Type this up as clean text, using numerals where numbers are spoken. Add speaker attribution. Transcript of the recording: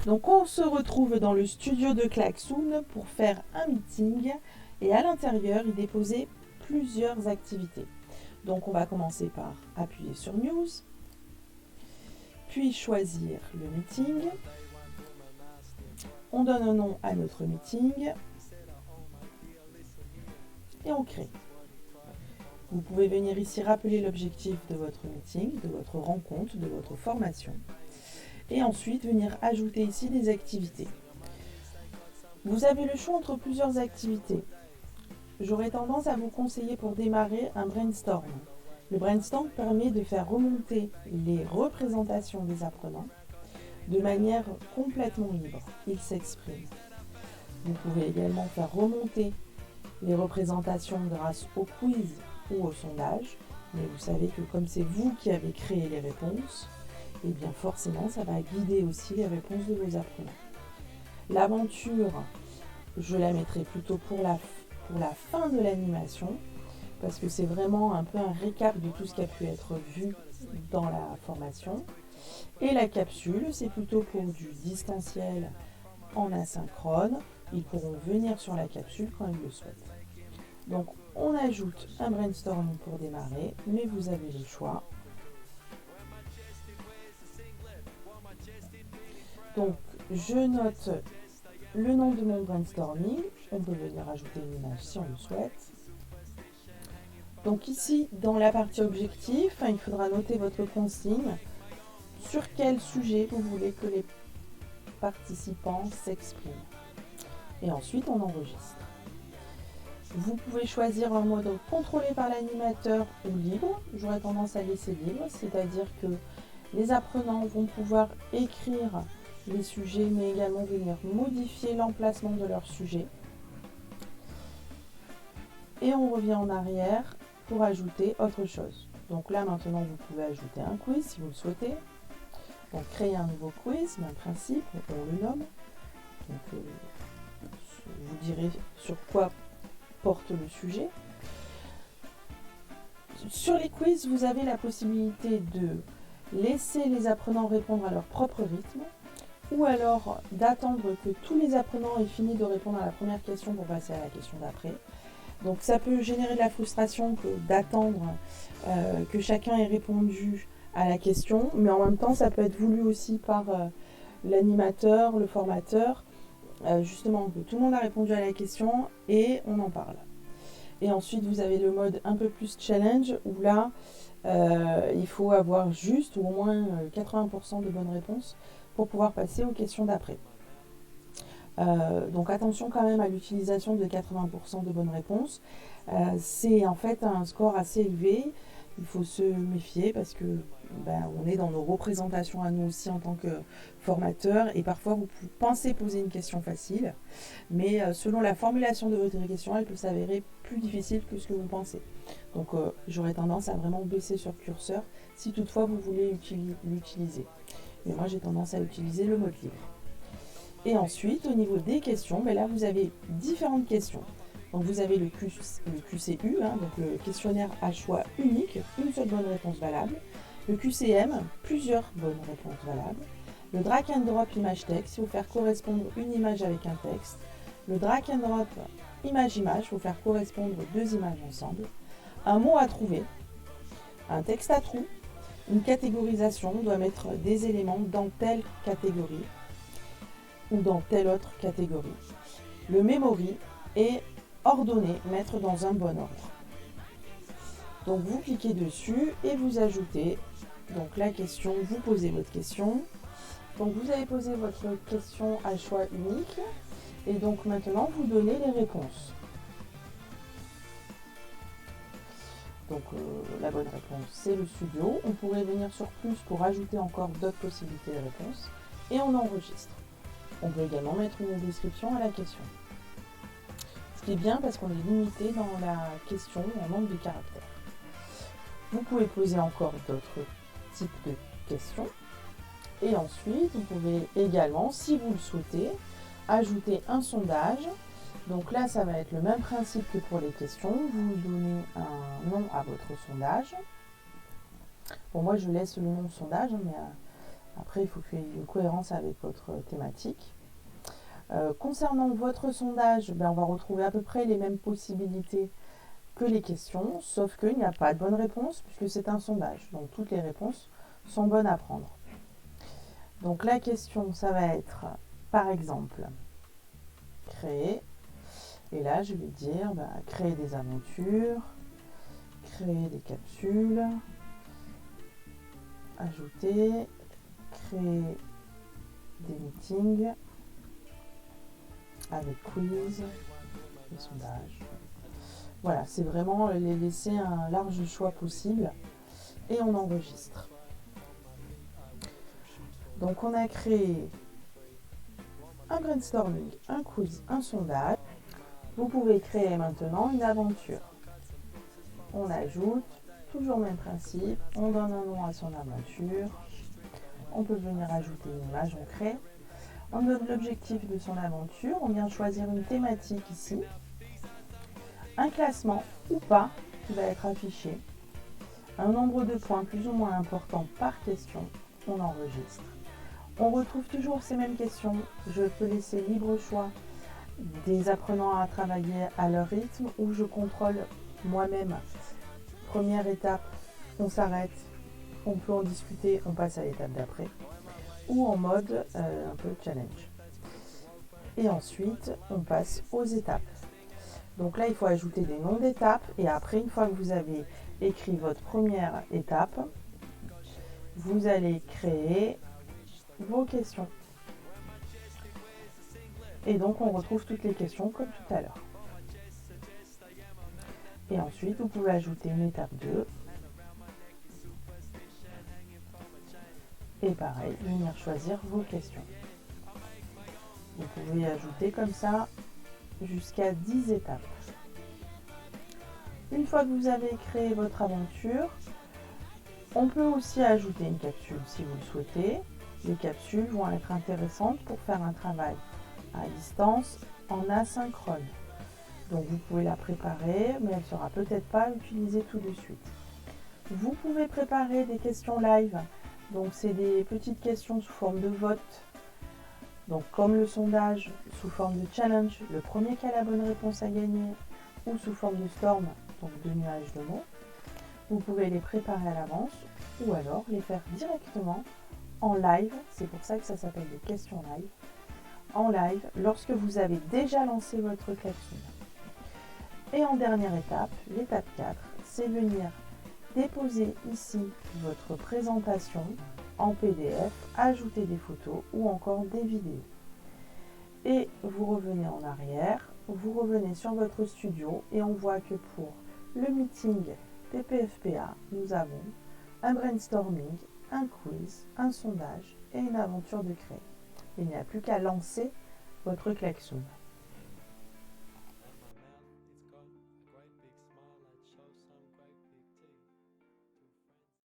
Speaker 1: Donc on se retrouve dans le studio de Klaxoon pour faire un meeting et à l'intérieur y déposer plusieurs activités. Donc on va commencer par appuyer sur News, puis choisir le meeting. On donne un nom à notre meeting et on crée. Vous pouvez venir ici rappeler l'objectif de votre meeting, de votre rencontre, de votre formation. Et ensuite venir ajouter ici des activités. Vous avez le choix entre plusieurs activités. J'aurais tendance à vous conseiller pour démarrer un brainstorm. Le brainstorm permet de faire remonter les représentations des apprenants de manière complètement libre. Ils s'expriment. Vous pouvez également faire remonter les représentations grâce au quiz ou au sondage, mais vous savez que comme c'est vous qui avez créé les réponses, et bien forcément ça va guider aussi les réponses de vos apprenants. L'aventure, je la mettrai plutôt pour la fin de l'animation, parce que c'est vraiment un peu un récap de tout ce qui a pu être vu dans la formation. Et la capsule, c'est plutôt pour du distanciel en asynchrone. Ils pourront venir sur la capsule quand ils le souhaitent. Donc on ajoute un brainstorming pour démarrer, mais vous avez le choix. Donc, je note le nom de mon brainstorming. On peut venir ajouter une image si on le souhaite. Donc ici, dans la partie objectif, il faudra noter votre consigne. Sur quel sujet vous voulez que les participants s'expriment. Et ensuite, on enregistre. Vous pouvez choisir un mode contrôlé par l'animateur ou libre. J'aurais tendance à laisser libre, c'est-à-dire que les apprenants vont pouvoir écrire les sujets, mais également venir modifier l'emplacement de leur sujet. Et on revient en arrière pour ajouter autre chose. Donc là, maintenant, vous pouvez ajouter un quiz si vous le souhaitez. Donc, créer un nouveau quiz, un principe, on le nomme. Donc, vous direz sur quoi porte le sujet. Sur les quiz, vous avez la possibilité de laisser les apprenants répondre à leur propre rythme, ou alors d'attendre que tous les apprenants aient fini de répondre à la première question pour passer à la question d'après. Donc ça peut générer de la frustration d'attendre que chacun ait répondu à la question, mais en même temps ça peut être voulu aussi par l'animateur, le formateur, justement que tout le monde a répondu à la question et on en parle. Et ensuite vous avez le mode un peu plus challenge où là il faut avoir juste ou au moins 80% de bonnes réponses pour pouvoir passer aux questions d'après. Donc attention quand même à l'utilisation de 80% de bonnes réponses. C'est en fait un score assez élevé. Il faut se méfier parce que on est dans nos représentations à nous aussi en tant que formateurs et parfois vous pensez poser une question facile, mais selon la formulation de votre question, elle peut s'avérer plus difficile que ce que vous pensez. Donc j'aurais tendance à vraiment baisser sur curseur si toutefois vous voulez l'utiliser. Mais moi j'ai tendance à utiliser le mode libre. Et ensuite, au niveau des questions, là vous avez différentes questions. Donc vous avez le QCU, donc le questionnaire à choix unique, une seule bonne réponse valable. Le QCM, plusieurs bonnes réponses valables. Le drag and drop image texte, il faut faire correspondre une image avec un texte. Le drag and drop image-image, il faut faire correspondre deux images ensemble. Un mot à trouver. Un texte à trous. Une catégorisation, on doit mettre des éléments dans telle catégorie ou dans telle autre catégorie. Le memory est ordonné, mettre dans un bon ordre. Donc vous cliquez dessus et vous ajoutez donc la question, vous posez votre question. Donc vous avez posé votre question à choix unique et donc maintenant vous donnez les réponses. Donc la bonne réponse c'est le studio. On pourrait venir sur plus pour ajouter encore d'autres possibilités de réponses et on enregistre. On peut également mettre une description à la question. Ce qui est bien parce qu'on est limité dans la question en nombre de caractères. Vous pouvez poser encore d'autres types de questions. Et ensuite, vous pouvez également, si vous le souhaitez, ajouter un sondage. Donc là, ça va être le même principe que pour les questions. Vous donnez un nom à votre sondage. Bon, moi, je laisse le nom de sondage, mais Après, il faut qu'il y ait une cohérence avec votre thématique. Concernant votre sondage, on va retrouver à peu près les mêmes possibilités que les questions, sauf qu'il n'y a pas de bonne réponse puisque c'est un sondage. Donc toutes les réponses sont bonnes à prendre. Donc la question, ça va être, par exemple, créer. Et là, je vais dire, créer des aventures, créer des capsules, ajouter, créer des meetings avec quiz, des sondages. Voilà, c'est vraiment les laisser un large choix possible et on enregistre. Donc on a créé un brainstorming, un quiz, un sondage. Vous pouvez créer maintenant une aventure. On ajoute, toujours le même principe, on donne un nom à son aventure. On peut venir ajouter une image, on crée. On donne l'objectif de son aventure, on vient choisir une thématique ici. Un classement ou pas qui va être affiché. Un nombre de points plus ou moins important par question, on enregistre. On retrouve toujours ces mêmes questions. Je peux laisser libre choix des apprenants à travailler à leur rythme ou je contrôle moi-même. Première étape, on s'arrête, on peut en discuter, on passe à l'étape d'après. Ou en mode un peu challenge. Et ensuite, on passe aux étapes. Donc là, il faut ajouter des noms d'étapes et après, une fois que vous avez écrit votre première étape, vous allez créer vos questions. Et donc, on retrouve toutes les questions comme tout à l'heure. Et ensuite, vous pouvez ajouter une étape 2. Et pareil, venir choisir vos questions. Vous pouvez ajouter comme ça jusqu'à 10 étapes. Une fois que vous avez créé votre aventure, on peut aussi ajouter une capsule si vous le souhaitez. Les capsules vont être intéressantes pour faire un travail à distance en asynchrone. Donc vous pouvez la préparer, mais elle ne sera peut-être pas utilisée tout de suite. Vous pouvez préparer des questions live. Donc c'est des petites questions sous forme de vote. Donc comme le sondage sous forme de challenge, le premier qui a la bonne réponse à gagner, ou sous forme de storm, donc de nuages de mots. Vous pouvez les préparer à l'avance ou alors les faire directement en live. C'est pour ça que ça s'appelle des questions live. En live, lorsque vous avez déjà lancé votre capsule. Et en dernière étape, l'étape 4, c'est venir déposer ici votre présentation en PDF, ajouter des photos ou encore des vidéos. Et vous revenez en arrière, vous revenez sur votre studio et on voit que pour le meeting PPFPA, nous avons un brainstorming, un quiz, un sondage et une aventure de créer. Il n'y a plus qu'à lancer votre klaxon.